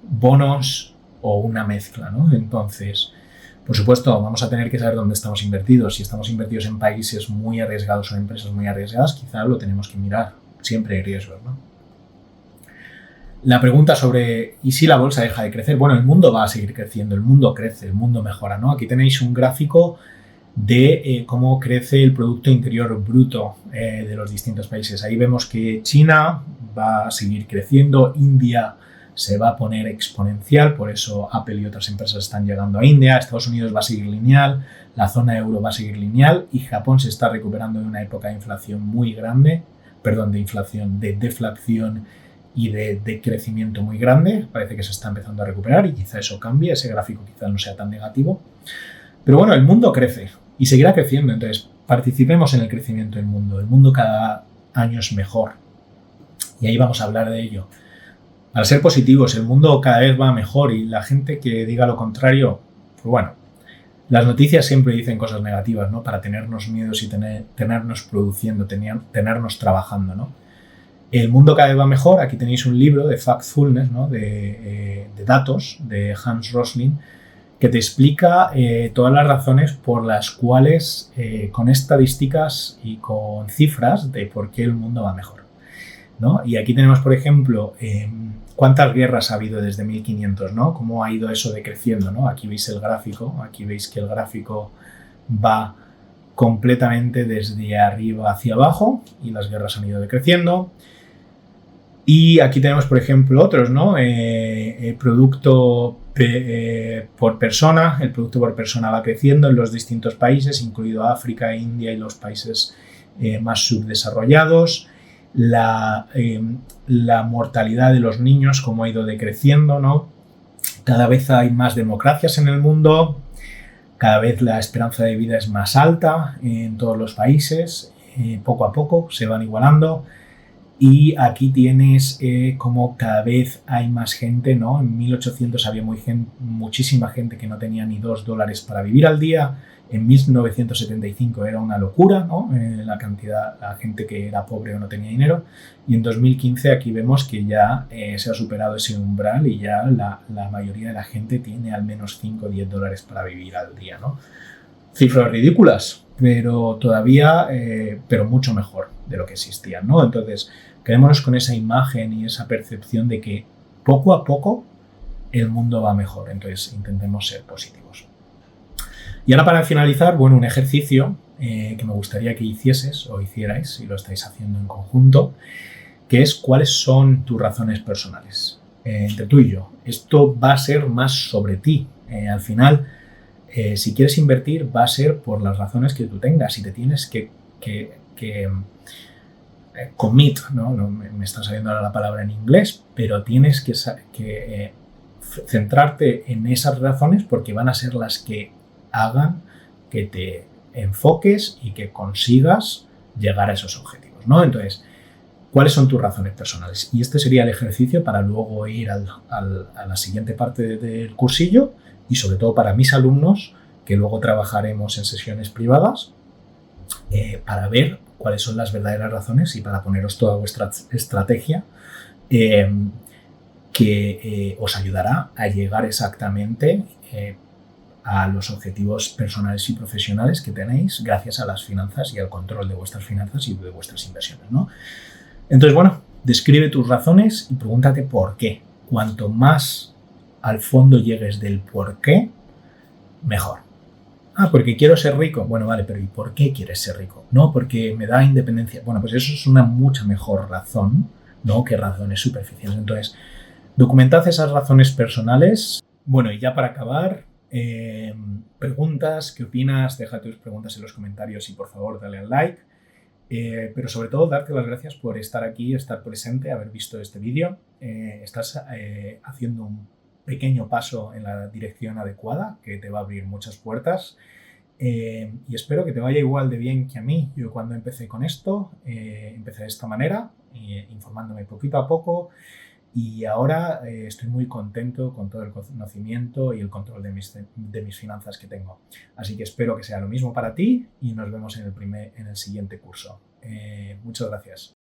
bonos o una mezcla, ¿no? Entonces, por supuesto, vamos a tener que saber dónde estamos invertidos. Si estamos invertidos en países muy arriesgados o en empresas muy arriesgadas, quizá lo tenemos que mirar. Siempre hay riesgos, ¿no? La pregunta sobre ¿y si la bolsa deja de crecer? Bueno, el mundo va a seguir creciendo, el mundo crece, el mundo mejora, ¿no? Aquí tenéis un gráfico de cómo crece el Producto Interior Bruto de los distintos países. Ahí vemos que China va a seguir creciendo. India se va a poner exponencial, por eso Apple y otras empresas están llegando a India. Estados Unidos va a seguir lineal, la zona euro va a seguir lineal y Japón se está recuperando de una época de inflación muy grande, de deflación y de crecimiento muy grande. Parece que se está empezando a recuperar y quizá eso cambie, ese gráfico quizá no sea tan negativo. Pero bueno, el mundo crece y seguirá creciendo, entonces participemos en el crecimiento del mundo. El mundo cada año es mejor y ahí vamos a hablar de ello. Al ser positivos, el mundo cada vez va mejor y la gente que diga lo contrario, pues bueno, las noticias siempre dicen cosas negativas, ¿no? Para tenernos miedos y tenernos produciendo, tenernos trabajando, ¿no? El mundo cada vez va mejor. Aquí tenéis un libro de Factfulness, ¿no? de datos, de Hans Rosling, que te explica todas las razones por las cuales, con estadísticas y con cifras, de por qué el mundo va mejor, ¿no? Y aquí tenemos, por ejemplo, cuántas guerras ha habido desde 1500, ¿no? Cómo ha ido eso decreciendo, ¿no? Aquí veis el gráfico, aquí veis que el gráfico va completamente desde arriba hacia abajo y las guerras han ido decreciendo. Y aquí tenemos, por ejemplo, otros, ¿no? Producto por persona. El producto por persona va creciendo en los distintos países, incluido África, India y los países más subdesarrollados. La mortalidad de los niños, cómo ha ido decreciendo, ¿no? Cada vez hay más democracias en el mundo. Cada vez la esperanza de vida es más alta en todos los países. Poco a poco se van igualando. Y aquí tienes como cada vez hay más gente, ¿no? En 1800 había muchísima gente que no tenía ni $2 para vivir al día. En 1975 era una locura, ¿no? La gente que era pobre o no tenía dinero. Y en 2015 aquí vemos que ya se ha superado ese umbral y ya la mayoría de la gente tiene al menos 5 o $10 para vivir al día, ¿no? Cifras ridículas, pero todavía, pero mucho mejor de lo que existían, ¿no? Entonces, quedémonos con esa imagen y esa percepción de que poco a poco el mundo va mejor. Entonces, intentemos ser positivos. Y ahora, para finalizar, bueno, un ejercicio que me gustaría que hicieses o hicierais, si lo estáis haciendo en conjunto, que es cuáles son tus razones personales entre tú y yo. Esto va a ser más sobre ti. Al final, si quieres invertir, va a ser por las razones que tú tengas y te tienes que commit, ¿no? Me está saliendo ahora la palabra en inglés, pero tienes que centrarte en esas razones porque van a ser las que hagan que te enfoques y que consigas llegar a esos objetivos, ¿no? Entonces, ¿cuáles son tus razones personales? Y este sería el ejercicio para luego ir a la siguiente parte del cursillo y sobre todo para mis alumnos, que luego trabajaremos en sesiones privadas, para ver cuáles son las verdaderas razones y para poneros toda vuestra estrategia que os ayudará a llegar exactamente a los objetivos personales y profesionales que tenéis gracias a las finanzas y al control de vuestras finanzas y de vuestras inversiones, ¿no? Entonces, bueno, describe tus razones y pregúntate por qué. Cuanto más al fondo llegues del por qué, mejor. Ah, porque quiero ser rico. Bueno, vale, pero ¿y por qué quieres ser rico? No, porque me da independencia. Bueno, pues eso es una mucha mejor razón, ¿no? Que razones superficiales. Entonces, documentad esas razones personales. Bueno, y ya para acabar, preguntas, ¿qué opinas? Deja tus preguntas en los comentarios y por favor dale al like. Pero sobre todo darte las gracias por estar aquí, estar presente, haber visto este vídeo. Estás haciendo un pequeño paso en la dirección adecuada que te va a abrir muchas puertas y espero que te vaya igual de bien que a mí. Yo cuando empecé con esto, empecé de esta manera, informándome poquito a poco y ahora estoy muy contento con todo el conocimiento y el control de mis finanzas que tengo. Así que espero que sea lo mismo para ti y nos vemos en el siguiente curso. Muchas gracias.